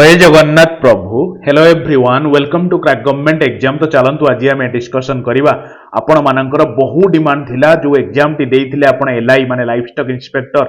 जय जगन्नाथ प्रभु। Hello everyone, welcome to crack government exam. तो चलतु आज आम डिस्कसन करवा आपण मानकर बहु डिमांड थिला जो एग्जाम टी देइथिले आपण एलआई माने लाइफ स्टॉक इंस्पेक्टर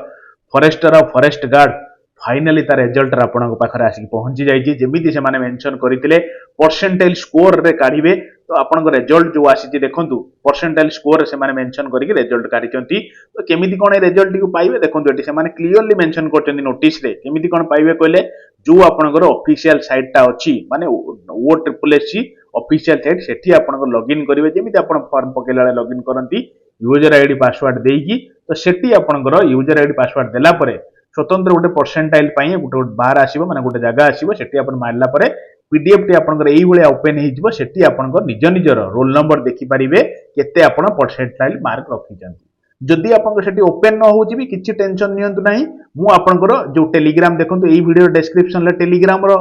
फॉरेस्टर और फॉरेस्ट गार्ड फाइनाली तार रिजल्ट आपण पाखरे आसी पहुंची जाइए। जमीती से माने मेंशन करथिले परसेंटाइल स्कोर रे काढिबे तो आपण रिजल्ट जो आसी देखंतु परसेंटाइल स्कोर से माने मेंशन करके रिजल्ट काढिचंती। तो केमिति कोन रिजल्ट को पाइबे देखंतु एटी से माने क्लियरली मेंशन करचंती नोटिस रे केमिति कोन पाइबे कहले जो आपनकर ऑफिशियल साइट टा अछि माने ओ triple S C official site सेठी आपनकर लॉगिन करिवे जेमिति आपण फॉर्म पकेला लॉगिन करंती यूजर आईडी पासवर्ड देकी। तो सेठी आपनकर यूजर आईडी पासवर्ड देला परे स्वतंत्र गोटे परसेंटाइल पाई गोटे बार आसीबो माने गोटे जगह आसीबो सेठी आपण मारला परे पीडीएफ टी आपनकर एई भलिया ओपन हेजिबो सेठी आपनकर निज निजर रोल नंबर देखि परिबे केते आपण परसेंटाइल मार्क रखिचंती। जदि आपनकर सेठी ओपन न होउची भी किछि टेंशन नियंतु नाही। मु आपनकर जो टेलीग्राम देखंतु एई वीडियो डिस्क्रिप्शन ले टेलीग्राम रो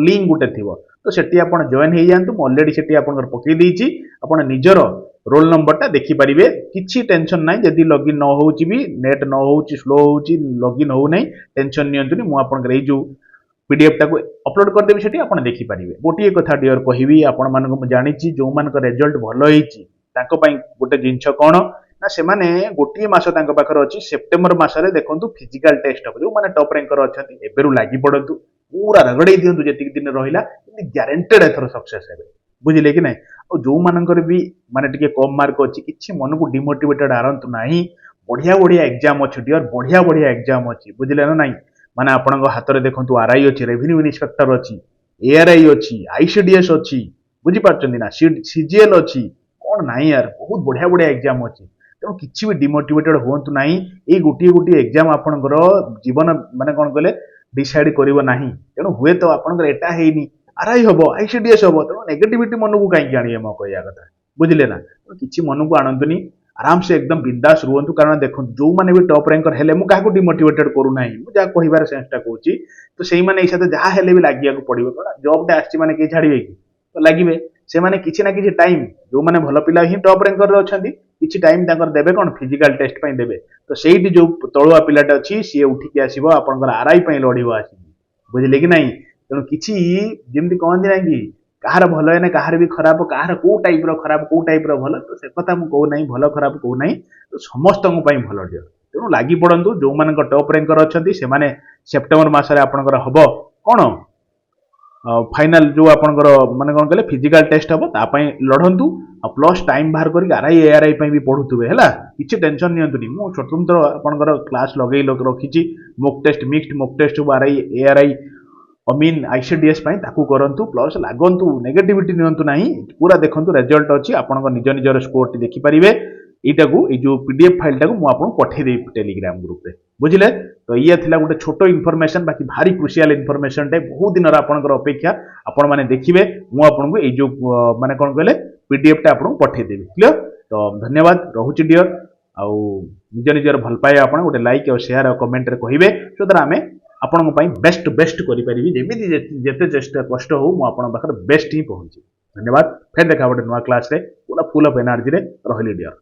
लिंक गुटे थिबो तो सेठी आपण जॉइन हे जानतु। मु ऑलरेडी सेठी आपनकर पकई देइची आपण निजर रोल नंबर टा देखि परिबे किछि टेंशन नाही। जदि लॉगिन न होउची भी नेट न होउची स्लो होउची लॉगिन हो नाही टेंशन नियंतु नि। मु आपनकर एई जो पीडीएफ टाको अपलोड कर देबी सेठी आपण देखि परिबे। गोटिए कथा डियर कहिबी आपण मानको मु जानिची जो मानकर रिजल्ट भलो हेची ताको पई गोटे जिंछ कोन ना से माने गोटिए मास तांको पाखर अछि सेप्टेम्बर मासरे देखंतु फिजिकल टेस्ट हो जो माने टॉप रैंकर अछंती एबेरु लागि पडंतु पूरा रगड़े दियंतु जेति दिन रहिला ग्यारंटेड एथर सक्सेस हेबे बुझिले कि नै। और जो मानकर भी माने टिके कम मार्क अछि किछि मन को डिमोटिवेटेड आरंतु नाही। बढ़िया बढ़िया एग्जाम अछि डियर बढ़िया बढ़िया एग्जाम अछि बुझिले ना नाही। माने आपनक हाथ रे देखंतु आरआई अछि रेवेन्यू इन्स्पेक्टर अछि एआरआई अछि आईसीडीएस अछि बुझि पारचंदी ना सीजीएल अछि कोन नाही यार बहुत बढ़िया बढ़िया एग्जाम अछि। तेणु किसी भी डिमोटिवेटेड हुंतु नाही। ए गोटिए गोटिए एग्जाम आपनकर जीवन माने कोन कहले डिसाइड करिवो नाही। तेणु हुए तो आपनकर एटा हेइनी आरआई हबो आईसीडीएस हबो तेणु नेगेटिविटी मन को काई जानिए म कहया कथा बुझिले ना। किछि मन को आनंदनी आराम से एकदम बिंदास रुहंतु कारण देखो जो माने भी टॉप रैंकर हेले मु काको डिमोटिवेटेड करू नाही। मु जा कहिबार सेंसटा कहूची तो सेही माने एसाते जहा हेले भी लागिया को पड़िबो कारण जॉब टा आछि माने के छाड़िबे कि तो लागिबे से माने किछि ना किछि टाइम जो माने भलो पिला ही टॉप रैंकर रे अछंती किछि टाइम तांकर देबे कोन फिजिकल टेस्ट पई देबे। तो सेहीटी जो तळुआ पिलाटा अछि सी उठिके आसीबो आपनकर आरआई पई लढिबो आसी बुझिले कि नाही। तेणु किछि जेमति कहंदी ना कि कहार भलो है कहार भी खराब कहार को टाइप रो खराब को टाइप रो भलो तो से कथा मु कहू नाही भलो खराब कहू नाही तो समस्त को पई भलो डियर। तेणु लागि पड़ंतु जो मानक टॉप रैंकर अछंती से माने सेप्टेम्बर मासरे आपनकर हबो कोन फाइनल जो आपनकर माने कोन कहले फिजिकल टेस्ट हबो ता पई लढंतु आ प्लस टाइम बाहर करी आरआई एआरआई पई भी पढुतुबे हला किछि टेंशन नियंतुनी। मु स्वतंत्र आपनकर क्लास लगेई रखिची mock test mixed mock test RI ARI मीन आईसीडीएस पई ताकू करंतु प्लस लागंतु नेगेटिविटी नियंतु नाही। पूरा देखंतु रिजल्ट अछि आपनकर निज निजर स्कोर टी देखि परिबे। एटाकू ए जो पीडीएफ फाइल टाकू मु आपन पठे देई टेलीग्राम ग्रुप रे बुझिले। तो ये थिला गोटे छोटो इन्फॉर्मेशन बाकी भारी क्रुशियल इन्फॉर्मेशन टे बहुत दिन आपनकर अपेक्षा आपण माने देखिबे मु आपन को ए जो माने कोन कहले पीडीएफ टा आपन पठे देबी क्लियर। तो धन्यवाद रहुची डियर आउ निज निजर भल पाए आपण गोटे लाइक और शेयर और कमेंट रे कहिबे सो दैट आमे आपण को बेस्ट बेस्ट करि परिबी जेमिति जेते चेष्टा कष्ट हो मु आपण पाखर बेस्ट ही पहुंची। धन्यवाद फेर देखा गोटे नवा क्लास रे पूरा फुल ऑफ एनर्जी रे रहली डियर।